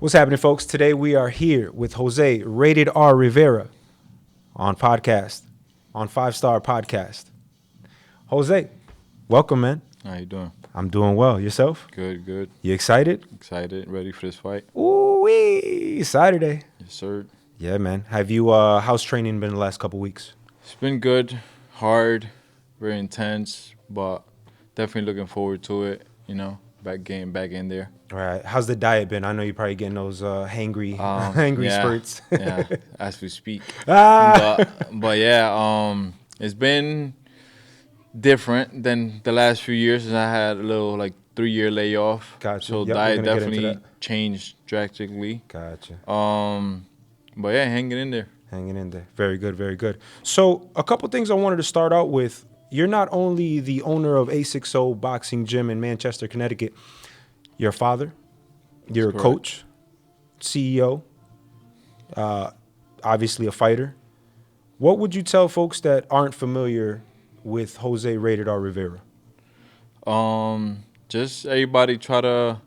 What's happening, folks? Today we are here with Jose, Rated R Rivera, on 5-Star Podcast. Jose, welcome, man. How you doing? I'm doing well. Yourself? Good. You excited? Excited, ready for this fight? Ooh-wee, Saturday. Yes, sir. Yeah, man. Have you, how's training been the last couple weeks? It's been good, hard, very intense, but definitely looking forward to it, getting back in there. All right. How's the diet been? I know you're probably getting those hangry Yeah, spurts. yeah, as we speak. Ah! But yeah, it's been different than the last few years since I had a little 3-year layoff. Gotcha. So Yep, diet we're gonna get into definitely that. changed drastically. Gotcha. But yeah, hanging in there. Hanging in there. Very good, very good. So a couple things I wanted to start out with. You're not only the owner of A60 Boxing Gym in Manchester, Connecticut. You're a father. You're a Correct. coach, CEO, obviously a fighter. What would you tell folks that aren't familiar with Jose Rated R Rivera? Just everybody try to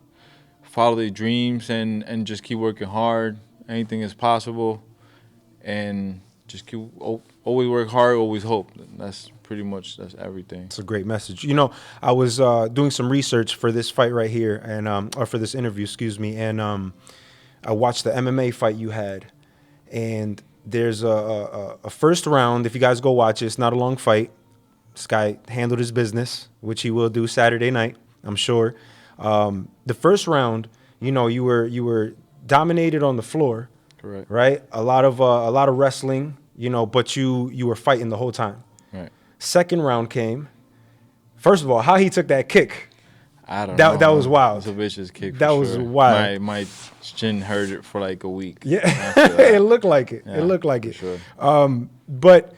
follow their dreams and just keep working hard. Anything is possible, and just always work hard, always hope. That's everything. It's a great message. You know, I was doing some research for this fight right here, and or for this interview, excuse me, and I watched the MMA fight you had, and there's a first round. If you guys go watch it, it's not a long fight. This guy handled his business, which he will do Saturday night, I'm sure. The first round, you were dominated on the floor. Correct. Right? A lot of wrestling, but you were fighting the whole time. Right. Second round came. First of all, how he took that kick. I don't know. That was wild. It was a vicious kick. That was wild. My chin hurt it for a week. Yeah, it looked like it. Yeah, it looked like it. Sure. But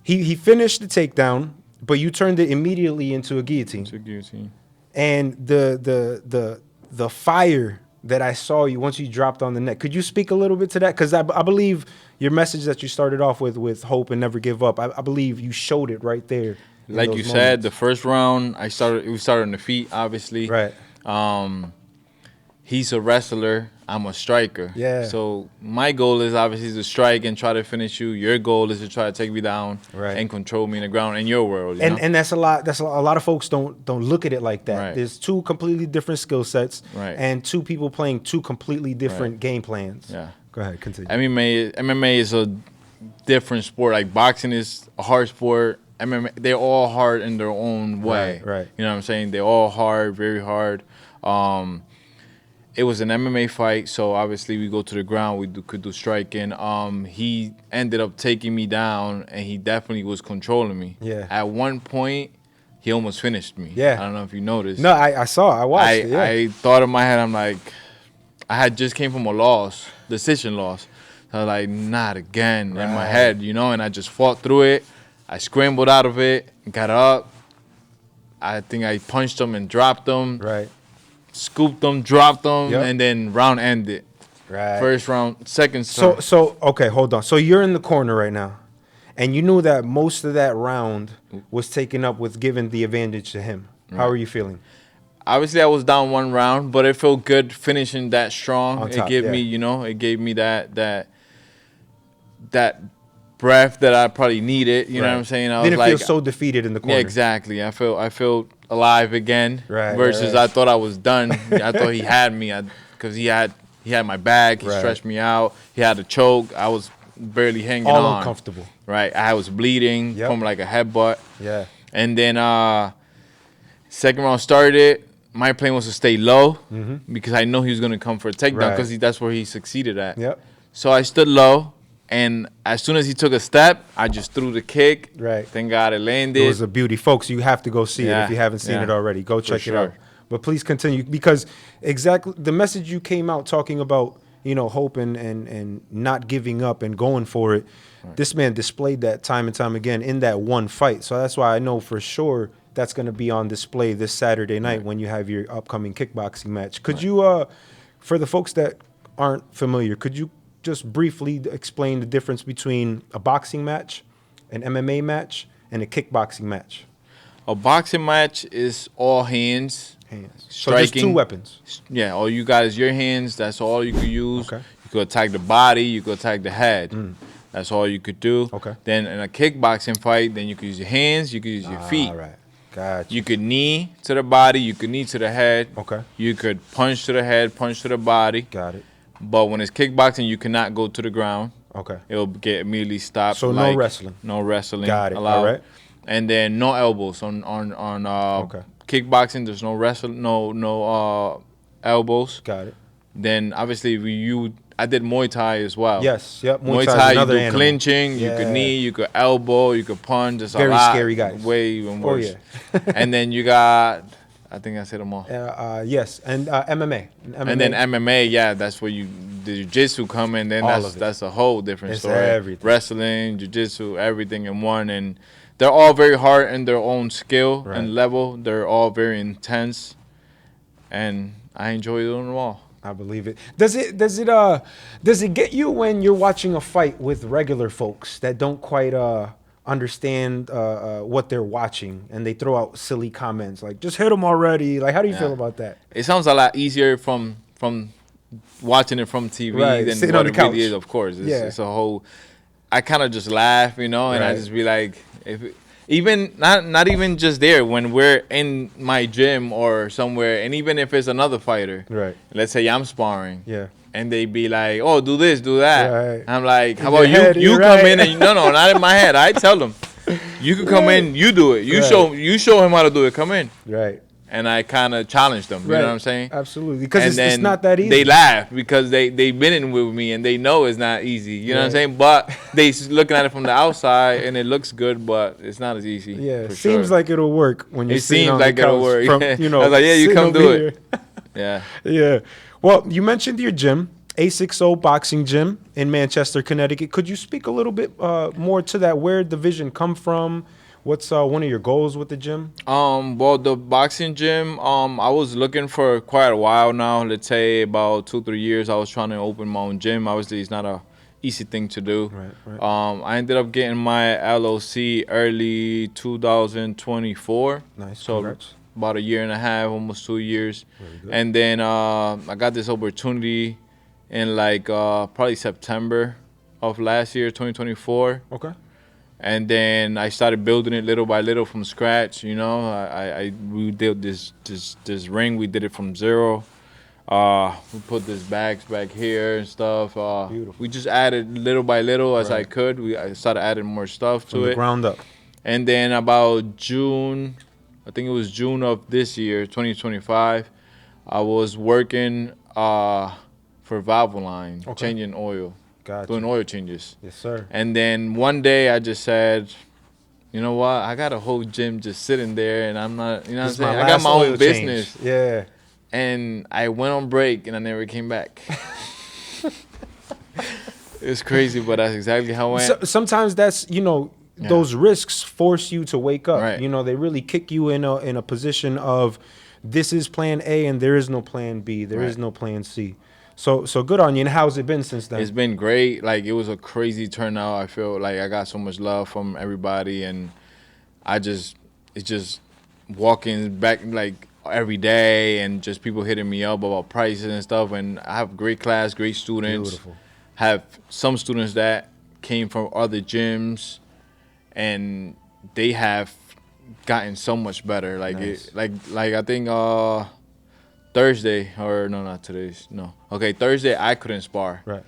he finished the takedown, but you turned it immediately into a guillotine. It's a guillotine. And the fire that I saw you once you dropped on the neck. Could you speak a little bit to that? Because I believe your message that you started off with hope and never give up, I believe you showed it right there. Like you said, the first round, we started on the feet, obviously. Right. He's a wrestler. I'm a striker. Yeah. So my goal is obviously to strike and try to finish you. Your goal is to try to take me down and control me in the ground in your world. You know? And that's a lot. That's a lot of folks don't look at it like that. Right. There's two completely different skill sets, Right. and two people playing two completely different game plans. Yeah. Go ahead, continue. MMA is a different sport. Like boxing is a hard sport. MMA, they're all hard in their own way. Right. You know what I'm saying? They're all hard, very hard. It was an MMA fight, so obviously we go to the ground. We could do striking. He ended up taking me down, and he definitely was controlling me. Yeah. At one point, he almost finished me. Yeah. I don't know if you noticed. No, I saw. I watched it. Yeah. I thought in my head, I'm like, I had just came from a decision loss. So I was like, not again in my head, and I just fought through it. I scrambled out of it, got up. I think I punched him and dropped him. Right. Scooped them, dropped them, Yep. and then round ended. Right. First round, second. So okay, hold on. So you're in the corner right now, and you knew that most of that round was taken up with giving the advantage to him. How are you feeling? Obviously, I was down one round, but it felt good finishing that strong. On top, it gave yeah. me, it gave me that breath that I probably needed. You know what I'm saying? I Didn't was feel so defeated in the corner. Yeah, exactly. I felt alive again. Right, Versus right. I thought I was done. I thought he had me because he had my back. He Right. stretched me out. He had a choke. I was barely hanging on. All uncomfortable. Right. I was bleeding from a headbutt. Yeah. And then second round started. My plan was to stay low because I know he was going to come for a takedown because that's where he succeeded at. Yep. So I stood low. And as soon as he took a step, I just threw the kick. Right. Thank God it landed. It was a beauty. Folks, you have to go see it Yeah, if you haven't seen yeah, it already. Go check it out. sure. But please continue, because exactly the message you came out talking about, hope and not giving up and going for it. Right. This man displayed that time and time again in that one fight. So that's why I know for sure that's going to be on display this Saturday night when you have your upcoming kickboxing match. Could you, for the folks that aren't familiar, could you just briefly explain the difference between a boxing match, an MMA match, and a kickboxing match? A boxing match is all hands. Hands. So Striking. just two weapons. Yeah, all you got is your hands. That's all you could use. Okay. You could attack the body. You could attack the head. That's all you could do. Okay. Then in a kickboxing fight, then you could use your hands. You could use your feet. All right. Gotcha. You could knee to the body. You could knee to the head. Okay. You could punch to the head, punch to the body. Got it. But when it's kickboxing, you cannot go to the ground. Okay. It'll get immediately stopped. So no wrestling. No wrestling. Got it. Allowed. All right. And then no elbows on Okay. kickboxing. There's no wrestling. No elbows. Got it. Then obviously I did Muay Thai as well. Yes. Yep. Muay Thai's Thai, you another do animal. clinching, you Yeah. could knee, you could elbow, you could punch. It's Very a lot, scary guys. way even worse. Oh yeah. And then you got, I think I said them all. Yes, and MMA. And then MMA, yeah, that's where the jiu-jitsu come in. Then All of it. that's a whole different It's story. everything. Wrestling, jiu-jitsu, everything in one. And they're all very hard in their own skill Right. and level. They're all very intense. And I enjoy doing them all. I believe it. Does it get you when you're watching a fight with regular folks that don't quite understand what they're watching and they throw out silly comments like just hit them already? Like how do you feel about that? It sounds a lot easier from watching it from TV Right, than sitting what on the it really couch. is. Of course, Yeah. it's a whole. I kind of just laugh, and I Right. just be like, even not even just there when we're in my gym or somewhere, and even if it's another fighter, Right. let's say I'm sparring, Yeah. and they be like, "Oh, do this, do that." Right. I'm like, "How In about your head, you? You you're come right. in and no, not in my head. I tell them, you can come in, you do it. You Right. show him how to do it. Come in." Right. And I kind of challenge them. You know what I'm saying? Absolutely. Because And it's not that easy. They laugh because they've been in with me and they know it's not easy. You know what I'm Right. saying? But they looking at it from the outside and it looks good, but it's not as easy. Yeah, for seems sure. like it'll work when you're It sitting seems on the like it'll couch work. From, I was like, yeah, you sitting come over do here. it. Yeah. Yeah. Well, you mentioned your gym, A60 Boxing Gym in Manchester, Connecticut. Could you speak a little bit more to that? Where did the vision come from? What's one of your goals with the gym? Well, the boxing gym, I was looking for quite a while now. Let's say about 2-3 years. I was trying to open my own gym. Obviously, it's not a easy thing to do. Right. I ended up getting my LLC early 2024. Nice. So Congrats. about a year and a half, almost 2 years. Very good. And then I got this opportunity in probably September of last year, 2024. Okay. And then I started building it little by little from scratch. We did this ring. We did it from zero. We put these bags back here and stuff. Beautiful. We just added little by little as I Right. could. I started adding more stuff to From the it. ground up. And then about June, I think it was June of this year, 2025, I was working for Valvoline, Okay. changing oil, Gotcha. doing oil changes. Yes, sir. And then one day I just said, you know what? I got a whole gym just sitting there, and I'm not, you know This is what I'm saying? my I got last my oil own change. business. Yeah. And I went on break, and I never came back. It's crazy, but that's exactly how it went. Sometimes that's those risks force you to wake up. Right. They really kick you in a position of this is plan A and there is no plan B. There is Right. no plan C. So good on you. And how's it been since then? It's been great. Like, it was a crazy turnout. I feel like I got so much love from everybody, and it's just walking back like every day, and just people hitting me up about prices and stuff. And I have great class, great students. Beautiful. Have some students that came from other gyms, and they have gotten so much better. Like Nice. I think Thursday, or no, not today's. No. Okay, Thursday I couldn't spar. Right.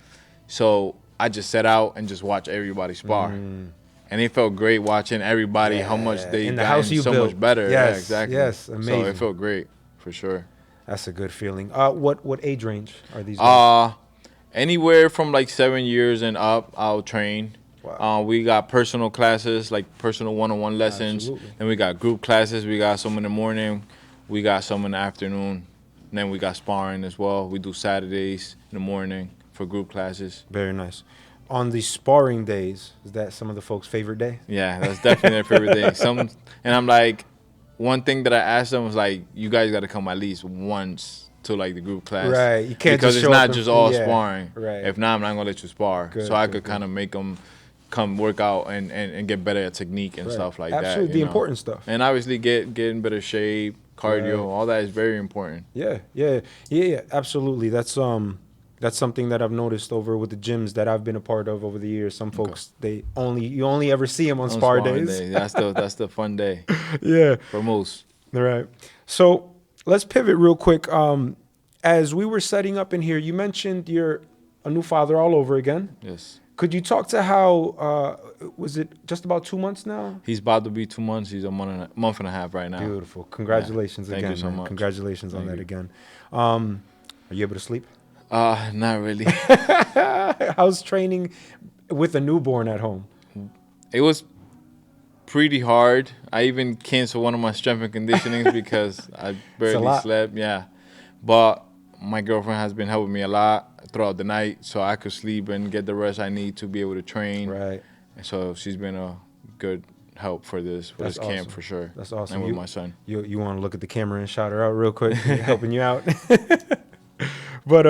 So I just sat out and just watched everybody spar. And it felt great watching everybody, how much they In the got house you so built. much better. Yes, Yeah, exactly. yes, So amazing. it felt great, for sure. That's a good feeling. What age range are these guys? Anywhere from like 7 years and up, I'll train. Wow. We got personal classes, like personal one-on-one lessons. Absolutely. Then we got group classes. We got some in the morning. We got some in the afternoon. And then we got sparring as well. We do Saturdays in the morning for group classes. Very nice. On the sparring days, is that some of the folks' favorite day? Yeah, that's definitely their favorite thing. And I'm like, one thing that I asked them was like, you guys got to come at least once to like the group class. Right. You can't because just it's show up not and- just all yeah, sparring. right. If not, I'm not gonna let you spar. Good, so I good, could good. kind of make them come work out and get better at technique and Right. stuff like Absolutely, that. the You know? important stuff. And obviously get in better shape, cardio, Right. all that is very important. Yeah. Absolutely. That's something that I've noticed over with the gyms that I've been a part of over the years. Some folks you only ever see them on spar Sparring days. day. That's the fun day Yeah. for most. All right. So let's pivot real quick. As we were setting up in here, you mentioned you're a new father all over again. Yes. Could you talk to how, was it just about 2 months now? He's about to be 2 months. He's a month and a half right now. Beautiful. Congratulations Thank again, you so man. much. Congratulations on Thank that you. again. Are you able to sleep? Not really. How's training with a newborn at home? It was pretty hard. I even canceled one of my strength and conditionings because I barely lot. slept. Yeah. But my girlfriend has been helping me a lot throughout the night so I could sleep and get the rest I need to be able to train. Right. And so she's been a good help for this That's camp awesome. for sure. That's awesome. And with my son. You want to look at the camera and shout her out real quick, helping you out. But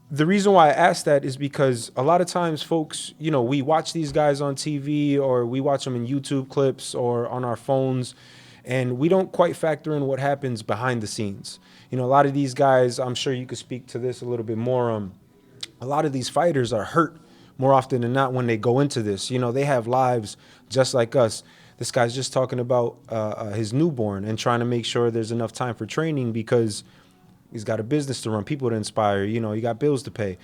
the reason why I asked that is because a lot of times folks, we watch these guys on TV or we watch them in YouTube clips or on our phones, and we don't quite factor in what happens behind the scenes. A lot of these guys, I'm sure you could speak to this a little bit more. A lot of these fighters are hurt more often than not when they go into this. They have lives just like us. This guy's just talking about his newborn and trying to make sure there's enough time for training because he's got a business to run, people to inspire, you got bills to pay.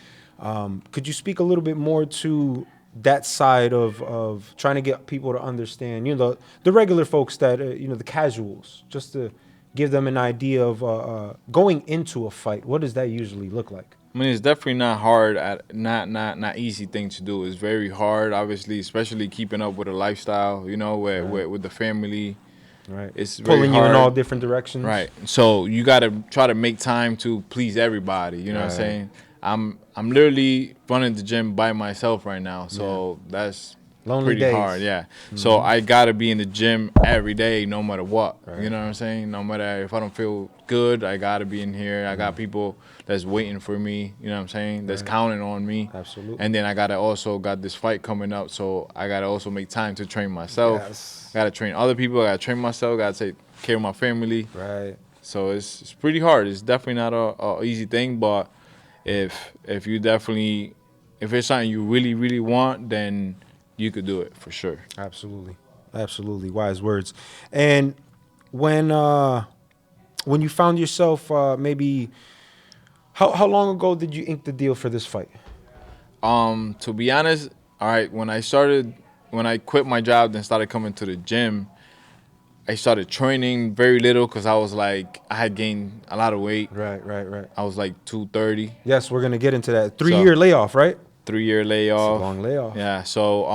Could you speak a little bit more to that side of trying to get people to understand, the regular folks that, the casuals, just to give them an idea of going into a fight? What does that usually look like? I mean, it's definitely not hard, not easy thing to do. It's very hard, obviously, especially keeping up with a lifestyle, with the family. Right. It's very pulling hard. You in all different directions. Right. So you got to try to make time to please everybody. You know what I'm saying? I'm literally running the gym by myself right now. So that's Lonely pretty days. hard. Yeah. So I got to be in the gym every day, no matter what. You know what I'm saying? No matter if I don't feel good, I got to be in here. I got people that's waiting for me. You know what I'm saying? That's counting on me. Absolutely. And then I got this fight coming up. So I got to also make time to train myself. Yes. I got to train other people. I got to train myself. Got to take care of my family. Right. So it's pretty hard. It's definitely not a easy thing, but if it's something you really, really want, then you could do it for sure. Absolutely. Wise words. And when you found yourself, maybe how long ago did you ink the deal for this fight? To be honest, all right, when I quit my job and started coming to the gym, I started training very little because I had gained a lot of weight. Right. I was like 230. Yes, we're gonna get into that. 3-year layoff, right? 3-year layoff. It's a long layoff. Yeah. So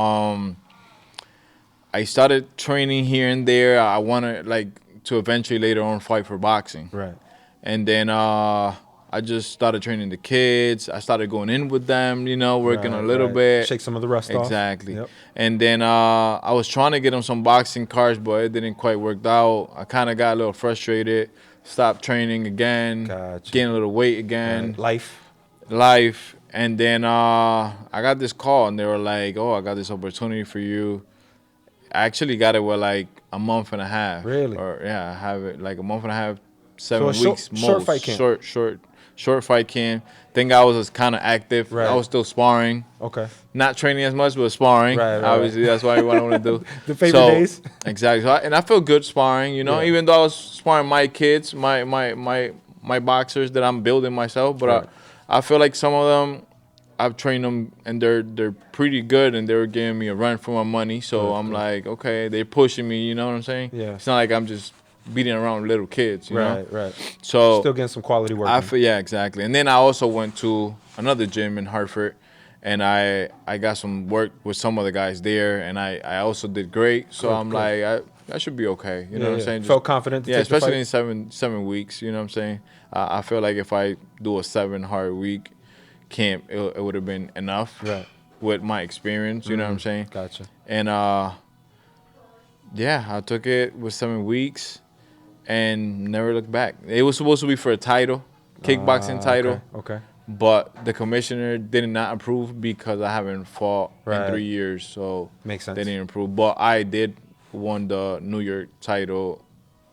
I started training here and there. I wanted to eventually later on fight for boxing. Right. And then I just started training the kids. I started going in with them, working a little bit. Shake some of the rust off. Exactly. Yep. And then I was trying to get them some boxing cards, but it didn't quite work out. I kind of got a little frustrated. Stopped training again. Gotcha. Gained a little weight again. Right. Life. And then I got this call, and they were like, "Oh, I got this opportunity for you." I actually got it with a month and a half. Really? Or yeah, I have it a month and a half, 7 So weeks most. short fight camp. Short fight camp. Think I was kind of active. Right. I was still sparring. Okay. Not training as much, but sparring. Right. Obviously, that's what I want to do. The favorite days. Exactly. So and I feel good sparring. Yeah. Even though I was sparring my kids, my boxers that I'm building myself, but Right. I feel like some of them, I've trained them and they're pretty good, and they were giving me a run for my money. So I'm like, okay, they're pushing me. You know what I'm saying? Yeah. It's not like I'm just beating around little kids. You know? Right. So Still getting some quality work. yeah, exactly. And then I also went to another gym in Hartford, and I got some work with some of the guys there, and I also did great. So I'm like, I should be okay. You know what I'm saying? Felt confident to yeah, take the especially fight? in 7 weeks. You know what I'm saying? I feel like if I do a 7 hard week camp, it would have been enough. Right. With my experience. You know what I'm saying? Gotcha. And yeah, I took it with 7 weeks and never looked back. It was supposed to be for a title, kickboxing title. Okay. but the commissioner did not approve because I haven't fought Right. in 3 years, so Makes sense. they didn't approve. But I did won the New York title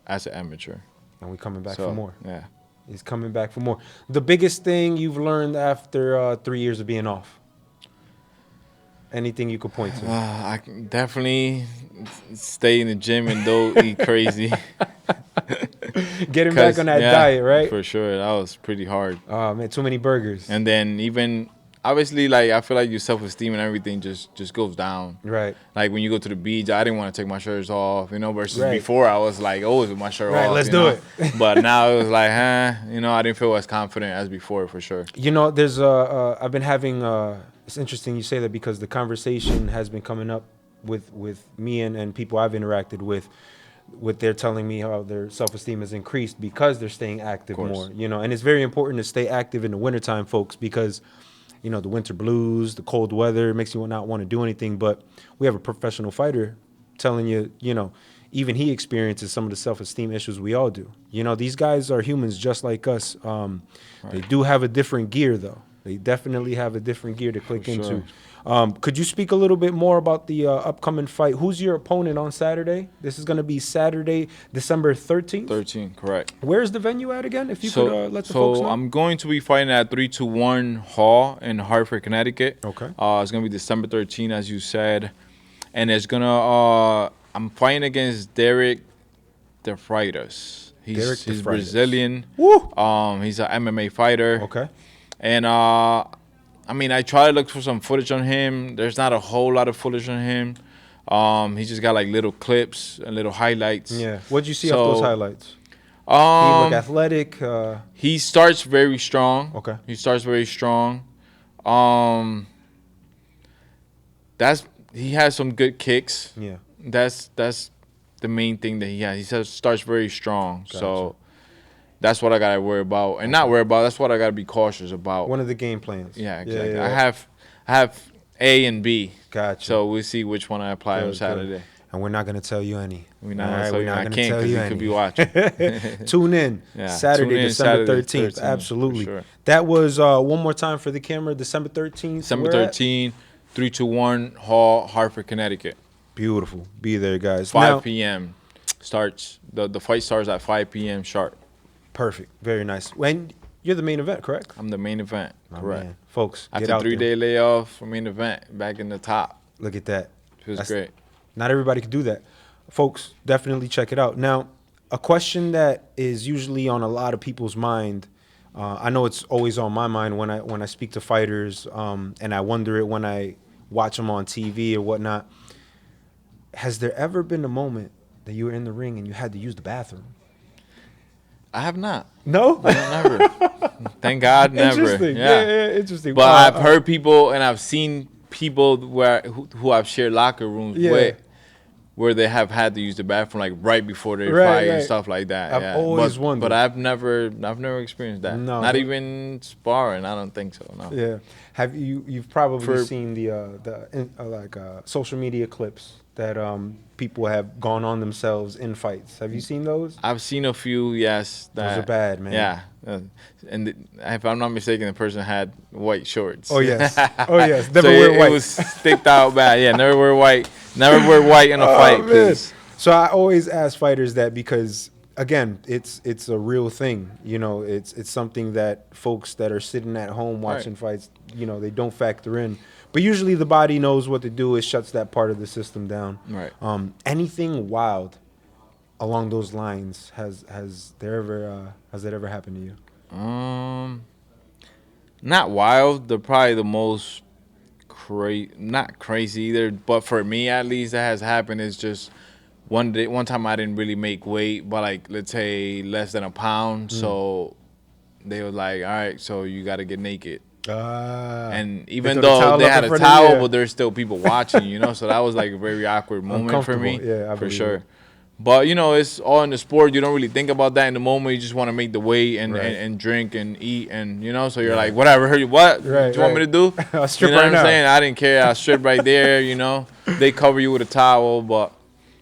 as an amateur. And we coming back So, for more. yeah. He's coming back for more. The biggest thing you've learned after 3 years of being off? Anything you could point to? I can definitely stay in the gym and don't eat crazy. Getting back on that diet, right? For sure. That was pretty hard. Oh, man, too many burgers. And then even, obviously, like, I feel like your self-esteem and everything just goes down. Right. Like, when you go to the beach, I didn't want to take my shirts off, versus Right. before I was like, always with my shirt Right, off. let's do it. But now it was like, I didn't feel as confident as before, for sure. There's I've been having it's interesting you say that because the conversation has been coming up with me and people I've interacted with they're telling me how their self-esteem has increased because they're staying active more, and it's very important to stay active in the wintertime, folks, because the winter blues, the cold weather makes you not want to do anything. But we have a professional fighter telling you, even he experiences some of the self-esteem issues we all do. These guys are humans just like us. They do have a different gear, though. They definitely have a different gear to click into. Could you speak a little bit more about the upcoming fight? Who's your opponent on Saturday? This is going to be Saturday, December 13th? 13, correct. Where's the venue at again, if you could let the folks know? So I'm going to be fighting at 321 Hall in Hartford, Connecticut. Okay. It's going to be December 13th, as you said. And it's going to, I'm fighting against Derek De Freitas. He's Brazilian. Woo! He's an MMA fighter. Okay. And, I try to look for some footage on him. There's not a whole lot of footage on him. He just got like little clips and little highlights. Yeah. What'd you see off those highlights? He look athletic. He starts very strong. Okay. He starts very strong. He has some good kicks. Yeah. That's the main thing that he has. He starts very strong. Gotcha. So that's what I gotta worry about, and not worry about. That's what I gotta be cautious about. One of the game plans. Yeah, exactly. Yeah. I have A and B. Gotcha. So we'll see which one I apply on Saturday. Good. And we're not going to tell you any. We're not gonna tell you. I can't because you could be watching. Tune in. Yeah. Saturday, December 13th. 13th. Absolutely. Sure. That was one more time for the camera. December 13th. December 13th, 321 Hall, Hartford, Connecticut. Beautiful. Be there, guys. 5 p.m. starts. The fight starts at 5 p.m. sharp. Perfect. Very nice. When you're the main event, correct? I'm the main event. Correct. Man. Folks, After get out 3-day layoff for main event, back in the top. Look at that. Feels great. Not everybody can do that. Folks, definitely check it out. Now, a question that is usually on a lot of people's mind, I know it's always on my mind when I speak to fighters, and I wonder it when I watch them on TV or whatnot. Has there ever been a moment that you were in the ring and you had to use the bathroom? I have not. No? Never. Thank God, never. Interesting. Yeah, interesting. But I've heard people and I've seen people who I've shared locker rooms with, where they have had to use the bathroom like right before they fight and stuff like that. I've always wondered. But I've never experienced that. No. Not even sparring. I don't think so. No. Yeah. Have you've probably seen the social media clips that people have gone on themselves in fights. Have you seen those? I've seen a few, yes. Those are bad, man. Yeah. And if I'm not mistaken, the person had white shorts. Oh, yes. Oh, yes. Never wear white. It was sticked out bad. Yeah, never wear white. Never wear white in a fight, please. So I always ask fighters that because, again, it's a real thing. It's something that folks that are sitting at home watching fights, they don't factor in. But usually the body knows what to do. It shuts that part of the system down. Right. Anything wild along those lines has that ever happened to you? Not wild. They're probably the most not crazy either. But for me, at least, that has happened is just one time I didn't really make weight, but like let's say less than a pound. So they were like, all right, so you got to get naked. And even though they had a towel, but there's still people watching, so that was like a very awkward moment for me, for sure. But it's all in the sport. You don't really think about that in the moment. You just want to make the weight and drink and eat, and so you're like, whatever. What do you want me to do? I'll strip you know right what I'm now. saying? I didn't care. I stripped right there. They cover you with a towel, but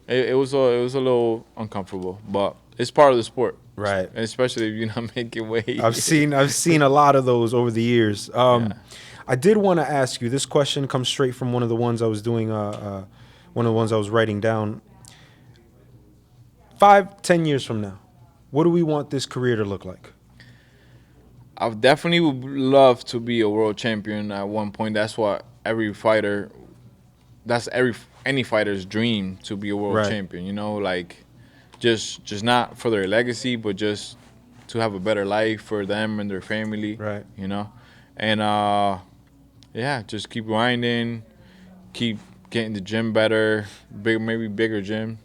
it was a little uncomfortable. But it's part of the sport. Right. especially if you're not making weight. I've seen a lot of those over the years. Yeah. I did want to ask you. This question comes straight from one of the ones I was doing. One of the ones I was writing down. 5, 10 years from now, what do we want this career to look like? I definitely would love to be a world champion at one point. That's what every fighter, that's any fighter's dream, to be a world Right. champion. You know, like just not for their legacy, but just to have a better life for them and their family. Right. You know, and yeah, just keep grinding, keep getting the gym better, maybe bigger gym,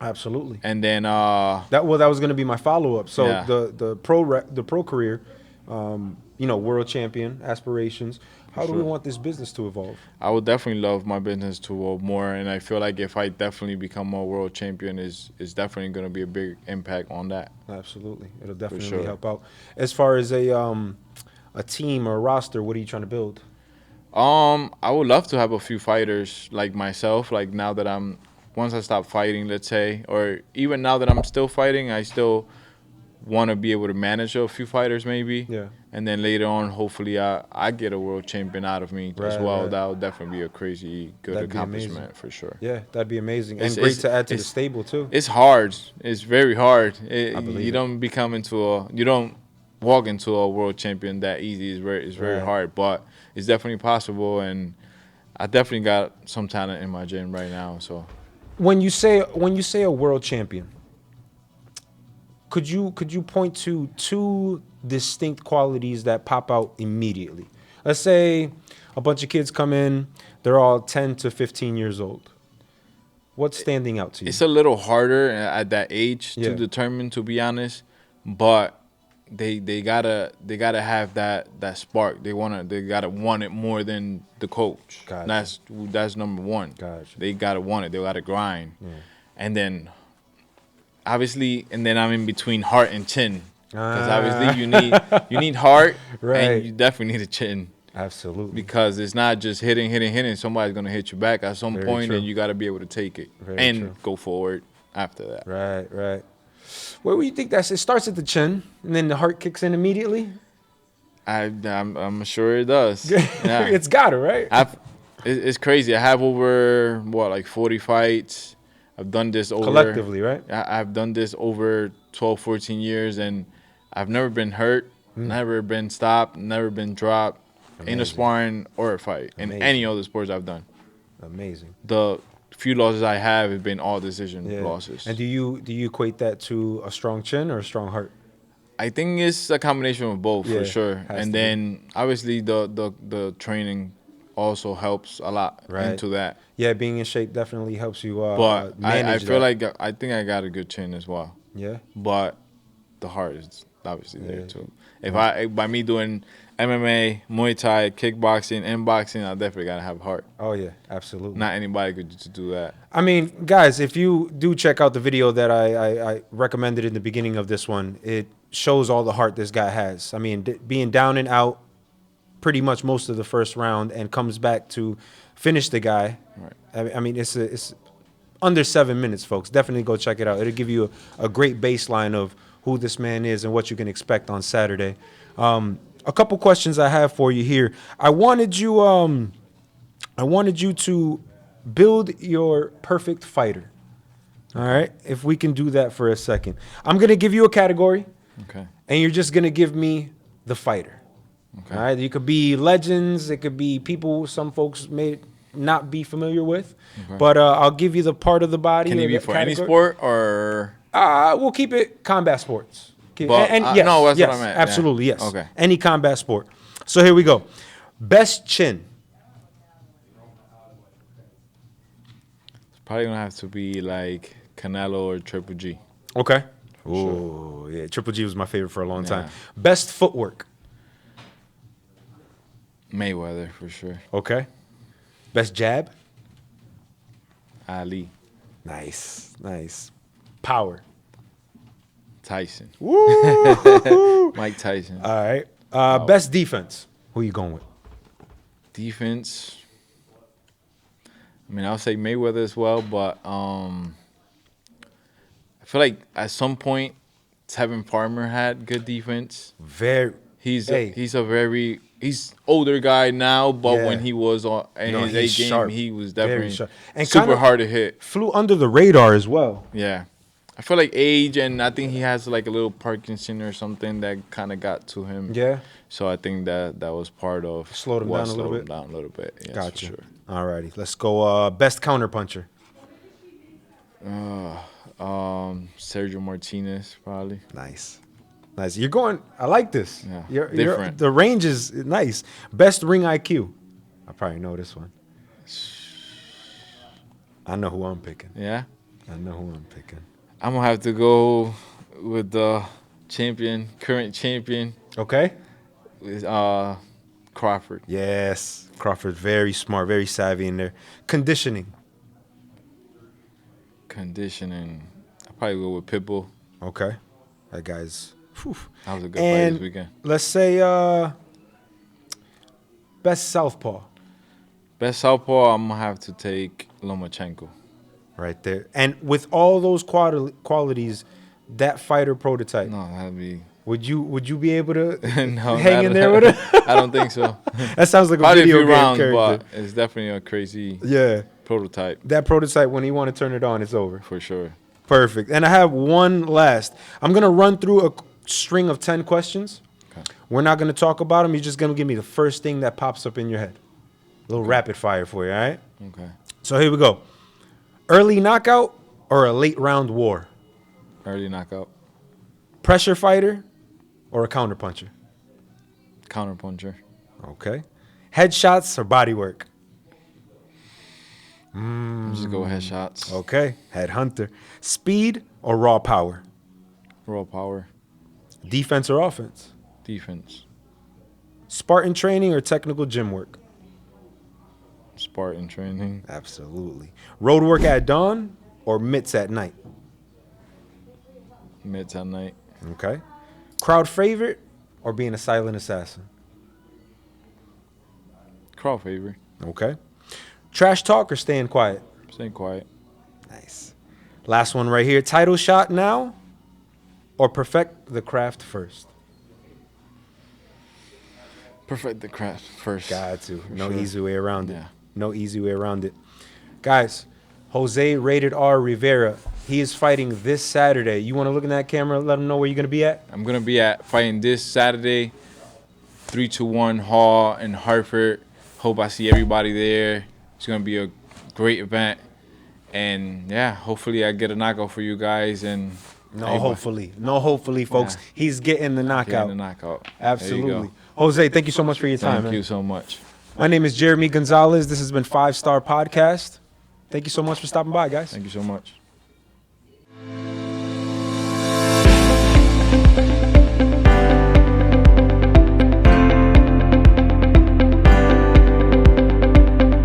Absolutely. and then That was going to be my follow up. So Yeah. the pro career, world champion aspirations. How do we Sure. want this business to evolve? I would definitely love my business to evolve more, and I feel like if I definitely become a world champion, is definitely going to be a big impact on that. Absolutely, it'll definitely sure. help out. As far as a team or a roster, what are you trying to build? I would love to have a few fighters like myself. Like now that once I stop fighting, let's say, or even now that I'm still fighting, I still want to be able to manage a few fighters maybe. Yeah. And then later on, hopefully, I get a world champion out of me as Right, well. right. That would definitely be a crazy good That'd be accomplishment amazing. for sure. Yeah, that'd be amazing, It's- and great it's- to add to the it's- stable too. It's hard. It's very hard. I believe You it. don't you don't walk into a world champion that easy. It's very Right. hard, but it's definitely possible. And I definitely got some talent in my gym right now. So When you say a world champion, could you point to two distinct qualities that pop out immediately? Let's say a bunch of kids come in, they're all 10 to 15 years old. What's standing out to you? it's a little harder at that age Yeah. to determine, to be honest. But they gotta have that spark. They gotta want it more than the coach. Gotcha. That's number one. Gotcha. They gotta want it. They gotta grind. And then obviously, and then I'm in between heart and chin, because obviously you need heart, Right. and you definitely need a chin, Absolutely. because it's not just hitting. Somebody's gonna hit you back at some Very point, true. and you gotta be able to take it Very and true. go forward after that. Right. Where do you think it starts at the chin, and then the heart kicks in immediately? I'm sure it does. Yeah. It's got it, right? It's crazy. I have over like 40 fights. I've done this over Collectively, right? I've done this over 12, 14 years, and I've never been hurt, never been stopped, never been dropped in a Amazing. sparring or a fight in Amazing. any other sports I've done. Amazing. The few losses I have been all decision Yeah. losses. And do you equate that to a strong chin or a strong heart? I think it's a combination of both, Yeah, for sure. has to And be. then obviously the training also helps a lot Right. into that. Yeah, being in shape definitely helps you But I manage feel that. like I think I got a good chin as well. Yeah. But the heart is obviously there Yeah. too. By me doing MMA, Muay Thai, kickboxing, and boxing, I definitely gotta have heart. Oh yeah, absolutely. Not anybody could just do that. I mean, guys, if you do check out the video that I recommended in the beginning of this one, it shows all the heart this guy has. I mean, being down and out pretty much most of the first round and comes back to finish the guy. Right. I mean, it's under 7 minutes, folks. Definitely go check it out. It'll give you a great baseline of who this man is and what you can expect on Saturday. A couple questions I have for you here. I wanted you to build your perfect fighter. All right, if we can do that for a second. I'm gonna give you a category, Okay. and you're just gonna give me the fighter. Okay. All right, you could be legends, it could be people some folks may not be familiar with, Okay. but I'll give you the part of the body. Can or it be the for any category. sport or? We'll keep it combat sports. But, Yes, no, that's yes, what I meant, yeah. absolutely, yes. Okay. Any combat sport. So here we go. Best chin. It's probably gonna have to be like Canelo or Triple G. Okay. Oh, yeah. Triple G was my favorite for a long time. Yeah. Best footwork. Mayweather for sure. Okay. Best jab. Ali, Nice. Power. Tyson, Woo! Mike Tyson. All right. Best defense. Who you going with? Defense. I mean, I'll say Mayweather as well, but I feel like at some point Tevin Farmer had good defense. Very. He's Hey. he's older guy now, but Yeah. when he was on in No, his he's A game, sharp. he was Very definitely sharp. And super kinda hard to hit. Flew under the radar as well. Yeah. I feel like age, and I think he has like a little Parkinson or something that kind of got to him. Yeah. So I think that was part of Slowed him what down a little slowed bit? him down a little bit. Yes, Gotcha. for sure. Alrighty, let's go. Best counter puncher. Sergio Martinez probably. Nice. You're going. I like this. Yeah, You're different. the range is nice. Best ring IQ. I probably know this one. I know who I'm picking. Yeah. I know who I'm picking. I'm gonna have to go with the current champion, Okay. is Crawford. Yes. Crawford, very smart, very savvy in there. Conditioning. Conditioning. I'll probably go with Pitbull. Okay. That guy's. Whew. That was a good fight And this weekend. let's say best southpaw. Best southpaw, I'm gonna have to take Lomachenko. Right there. And with all those qualities, that fighter prototype, No, that'd be would you be able to no, hang in there with him? I don't think so. That sounds like a Probably a video few game rounds, character. but it's definitely a crazy Yeah. prototype That prototype, when you want to turn it on, it's over. for sure. Perfect. And I have one last. I'm going to run through a string of 10 questions. Okay. We're not going to talk about them. You're just going to give me the first thing that pops up in your head. A little rapid fire for you, all right? Okay. So here we go. Early knockout or a late round war? Early knockout. Pressure fighter or a counter puncher? Counterpuncher. Okay. Headshots or body work? Just go headshots. Okay. Head hunter. Speed or raw power? Raw power. Defense or offense? Defense. Spartan training or technical gym work? Spartan training. Absolutely. Road work at dawn or mitts at night? Mids at night. Okay. Crowd favorite or being a silent assassin? Crowd favor. Okay. Trash talk or staying quiet? Stay quiet. Nice. Last one right here. Title shot now or perfect the craft first? Perfect the craft first. Got to. For No sure. easy way around it. Yeah. No easy way around it. Guys, Jose Rated R Rivera, he is fighting this Saturday. You want to look in that camera and let him know where you're going to be at? I'm gonna be fighting this Saturday, 3-1 Hall in Hartford. Hope I see everybody there. It's gonna be a great event, and yeah, hopefully I get a knockout for you guys. And No, hopefully, folks. Yeah. He's getting the knockout. getting the knockout. There you Absolutely. go. Jose, thank you so much for your time, Thank man. you so much. My name is Jeremy Gonzalez. This has been 5 Star Podcast. Thank you so much for stopping by, guys. Thank you so much.